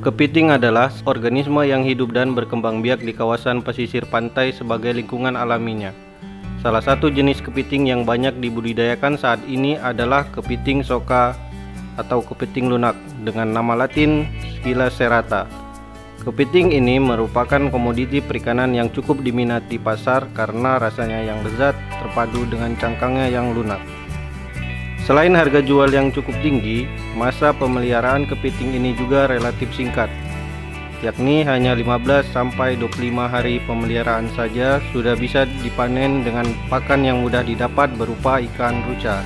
Kepiting adalah organisme yang hidup dan berkembang biak di kawasan pesisir pantai sebagai lingkungan alaminya. Salah satu jenis kepiting yang banyak dibudidayakan saat ini adalah kepiting soka atau kepiting lunak dengan nama latin Scylla serrata. Kepiting ini merupakan komoditi perikanan yang cukup diminati pasar karena rasanya yang lezat terpadu dengan cangkangnya yang lunak. Selain harga jual yang cukup tinggi, masa pemeliharaan kepiting ini juga relatif singkat, yakni hanya 15-25 hari pemeliharaan saja sudah bisa dipanen dengan pakan yang mudah didapat berupa ikan ruca.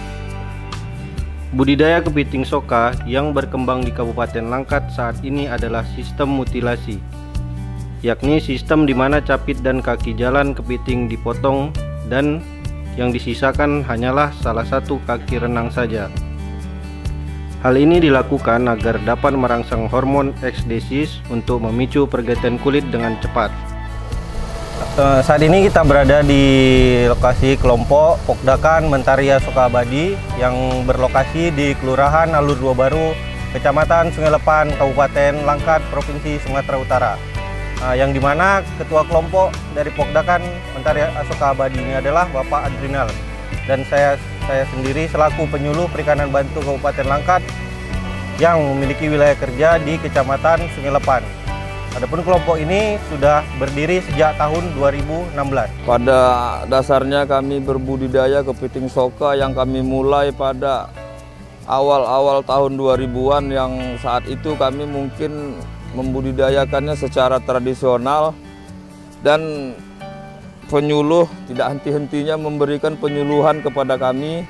Budidaya kepiting soka yang berkembang di Kabupaten Langkat saat ini adalah sistem mutilasi, yakni sistem di mana capit dan kaki jalan kepiting dipotong dan yang disisakan hanyalah salah satu kaki renang saja. Hal ini dilakukan agar dapat merangsang hormon ekstesis untuk memicu pergantian kulit dengan cepat. Saat ini kita berada di lokasi kelompok Pokdakan Mentaria Soka Abadi yang berlokasi di Kelurahan Alur Dua Baru, Kecamatan Sungai Lepan, Kabupaten Langkat, Provinsi Sumatera Utara. Yang dimana ketua kelompok dari Pokdakan Mentaria Soka Abadi ini adalah Bapak Adrinal, dan saya sendiri selaku penyuluh perikanan bantu Kabupaten Langkat yang memiliki wilayah kerja di Kecamatan Sungai Lepan. Adapun kelompok ini sudah berdiri sejak tahun 2016. Pada dasarnya kami berbudidaya kepiting soka yang kami mulai pada awal-awal tahun 2000-an, yang saat itu kami mungkin membudidayakannya secara tradisional dan penyuluh tidak henti-hentinya memberikan penyuluhan kepada kami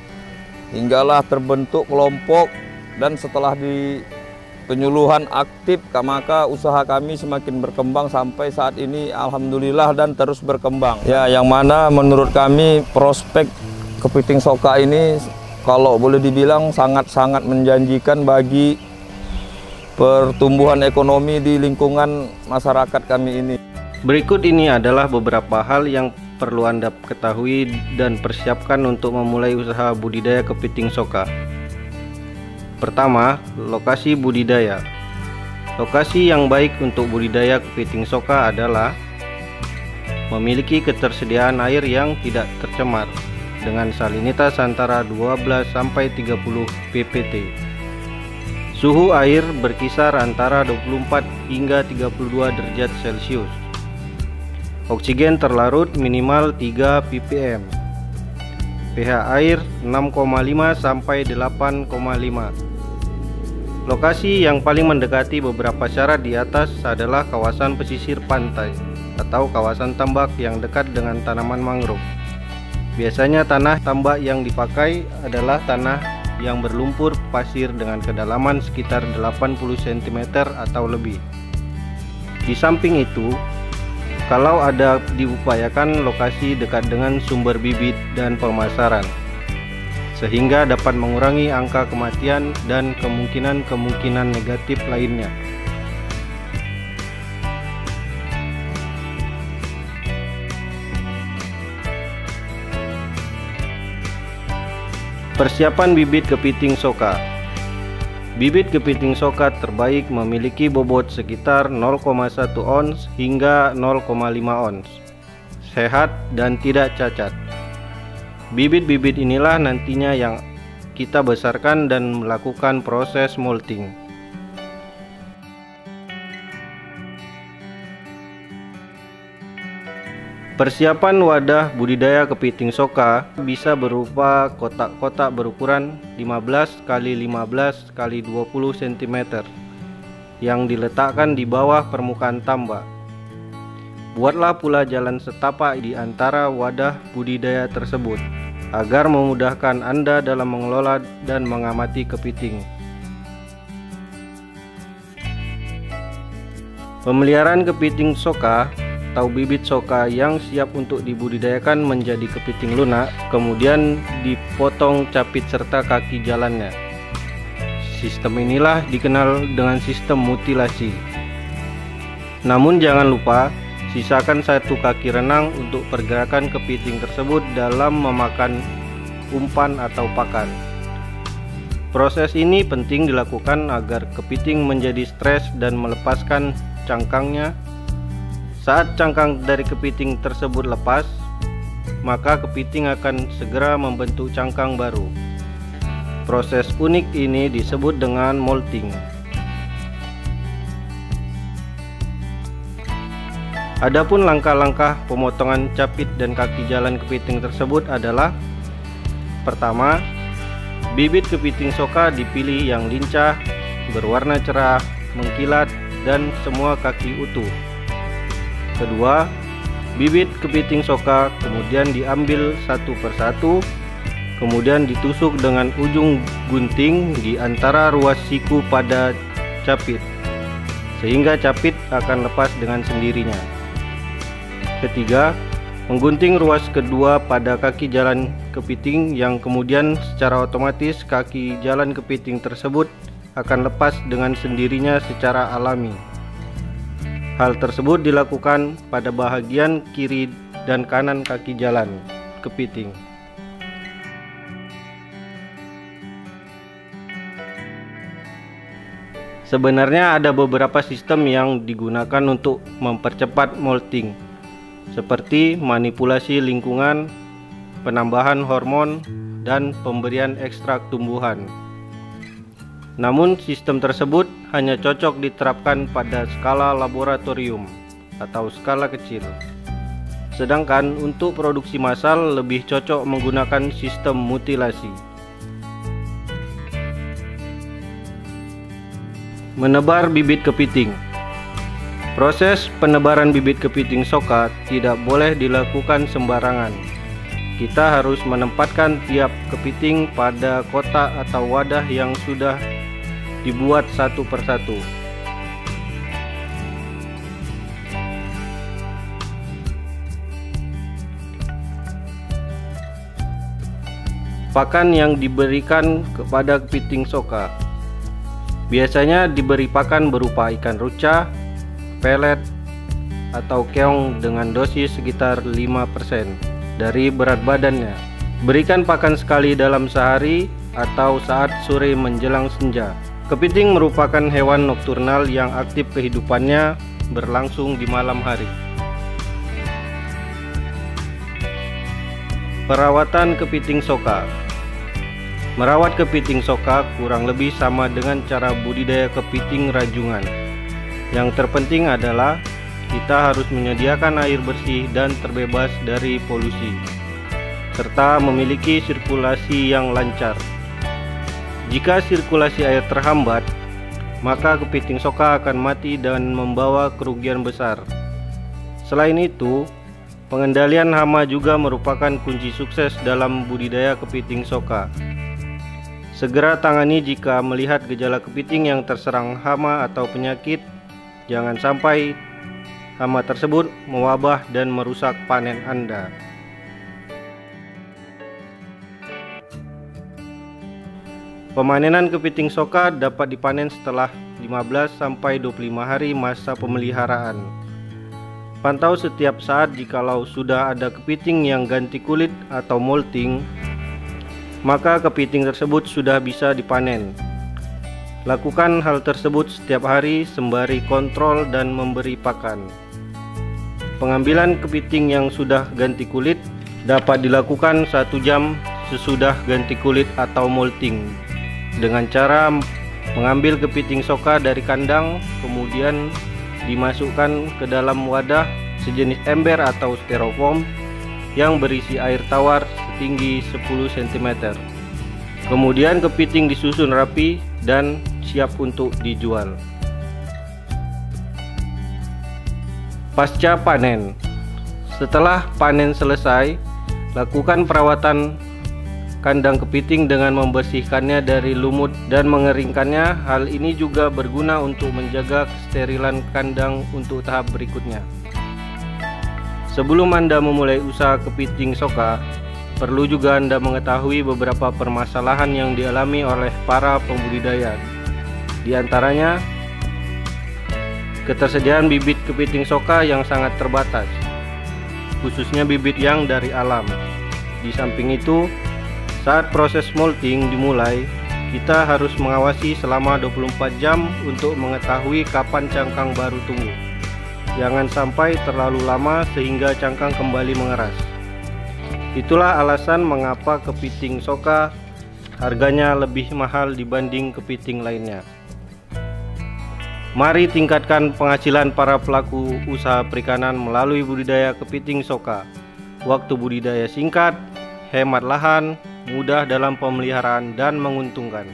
hinggalah terbentuk kelompok, dan setelah di penyuluhan aktif maka usaha kami semakin berkembang sampai saat ini alhamdulillah dan terus berkembang. Ya, yang mana menurut kami prospek kepiting soka ini kalau boleh dibilang sangat-sangat menjanjikan bagi pertumbuhan ekonomi di lingkungan masyarakat kami ini. Berikut ini adalah beberapa hal yang perlu Anda ketahui dan persiapkan untuk memulai usaha budidaya kepiting soka. Pertama, lokasi budidaya. Lokasi yang baik untuk budidaya kepiting soka adalah memiliki ketersediaan air yang tidak tercemar dengan salinitas antara 12-30 ppt. Suhu air berkisar antara 24 hingga 32 derajat Celcius. Oksigen terlarut minimal 3 ppm. pH air 6,5 sampai 8,5. Lokasi yang paling mendekati beberapa syarat di atas adalah kawasan pesisir pantai atau kawasan tambak yang dekat dengan tanaman mangrove. Biasanya tanah tambak yang dipakai adalah tanah yang berlumpur pasir dengan kedalaman sekitar 80 cm atau lebih. Di samping itu, kalau ada diupayakan lokasi dekat dengan sumber bibit dan pemasaran, sehingga dapat mengurangi angka kematian dan kemungkinan negatif lainnya. Persiapan bibit kepiting soka. Bibit kepiting soka terbaik memiliki bobot sekitar 0,1 ons hingga 0,5 ons, sehat dan tidak cacat. Bibit-bibit inilah nantinya yang kita besarkan dan melakukan proses molting. Persiapan wadah budidaya kepiting soka bisa berupa kotak-kotak berukuran 15 x 15 x 20 cm yang diletakkan di bawah permukaan tambak. Buatlah pula jalan setapak di antara wadah budidaya tersebut agar memudahkan Anda dalam mengelola dan mengamati kepiting. Pemeliharaan kepiting soka atau bibit soka yang siap untuk dibudidayakan menjadi kepiting lunak, kemudian dipotong capit serta kaki jalannya. Sistem inilah dikenal dengan sistem mutilasi. Namun jangan lupa sisakan satu kaki renang untuk pergerakan kepiting tersebut dalam memakan umpan atau pakan. Proses ini penting dilakukan agar kepiting menjadi stres dan melepaskan cangkangnya. Saat cangkang dari kepiting tersebut lepas, maka kepiting akan segera membentuk cangkang baru. Proses unik ini disebut dengan molting. Adapun langkah-langkah pemotongan capit dan kaki jalan kepiting tersebut adalah: pertama, bibit kepiting soka dipilih yang lincah, berwarna cerah, mengkilat, dan semua kaki utuh. Kedua, bibit kepiting soka kemudian diambil satu persatu, kemudian ditusuk dengan ujung gunting di antara ruas siku pada capit, sehingga capit akan lepas dengan sendirinya. Ketiga, menggunting ruas kedua pada kaki jalan kepiting yang kemudian secara otomatis kaki jalan kepiting tersebut akan lepas dengan sendirinya secara alami. Hal tersebut dilakukan pada bahagian kiri dan kanan kaki jalan kepiting. Sebenarnya ada beberapa sistem yang digunakan untuk mempercepat molting, seperti manipulasi lingkungan, penambahan hormon, dan pemberian ekstrak tumbuhan. Namun sistem tersebut hanya cocok diterapkan pada skala laboratorium atau skala kecil. Sedangkan untuk produksi massal lebih cocok menggunakan sistem mutilasi. Menebar bibit kepiting. Proses penebaran bibit kepiting soka tidak boleh dilakukan sembarangan. Kita harus menempatkan tiap kepiting pada kotak atau wadah yang sudah dibuat satu persatu. Pakan yang diberikan kepada kepiting soka biasanya diberi pakan berupa ikan ruca, pelet, atau keong dengan dosis sekitar 5% dari berat badannya. Berikan pakan sekali dalam sehari atau saat sore menjelang senja. Kepiting merupakan hewan nokturnal yang aktif kehidupannya berlangsung di malam hari. Perawatan kepiting soka. Merawat kepiting soka kurang lebih sama dengan cara budidaya kepiting rajungan. Yang terpenting adalah kita harus menyediakan air bersih dan terbebas dari polusi, serta memiliki sirkulasi yang lancar. Jika sirkulasi air terhambat, maka kepiting soka akan mati dan membawa kerugian besar. Selain itu, pengendalian hama juga merupakan kunci sukses dalam budidaya kepiting soka. Segera tangani jika melihat gejala kepiting yang terserang hama atau penyakit. Jangan sampai hama tersebut mewabah dan merusak panen Anda. Pemanenan kepiting soka dapat dipanen setelah 15-25 hari masa pemeliharaan. Pantau setiap saat jikalau sudah ada kepiting yang ganti kulit atau molting, maka kepiting tersebut sudah bisa dipanen. Lakukan hal tersebut setiap hari sembari kontrol dan memberi pakan. Pengambilan kepiting yang sudah ganti kulit dapat dilakukan 1 jam sesudah ganti kulit atau molting dengan cara mengambil kepiting soka dari kandang, kemudian dimasukkan ke dalam wadah sejenis ember atau styrofoam yang berisi air tawar setinggi 10 cm. Kemudian kepiting disusun rapi dan siap untuk dijual. Pasca panen. Setelah panen selesai, lakukan perawatan kandang kepiting dengan membersihkannya dari lumut dan mengeringkannya. Hal ini juga berguna untuk menjaga kesterilan kandang untuk tahap berikutnya. Sebelum Anda memulai usaha kepiting soka, perlu juga Anda mengetahui beberapa permasalahan yang dialami oleh para pembudidaya. Di antaranya, ketersediaan bibit kepiting soka yang sangat terbatas, khususnya bibit yang dari alam. Di samping itu, saat proses molting dimulai, Kita harus mengawasi selama 24 jam untuk mengetahui kapan cangkang baru tumbuh. Jangan sampai terlalu lama sehingga cangkang kembali mengeras. Itulah alasan mengapa kepiting soka harganya lebih mahal dibanding kepiting lainnya. Mari tingkatkan penghasilan para pelaku usaha perikanan melalui budidaya kepiting soka. Waktu budidaya singkat, hemat lahan, mudah dalam pemeliharaan, dan menguntungkan.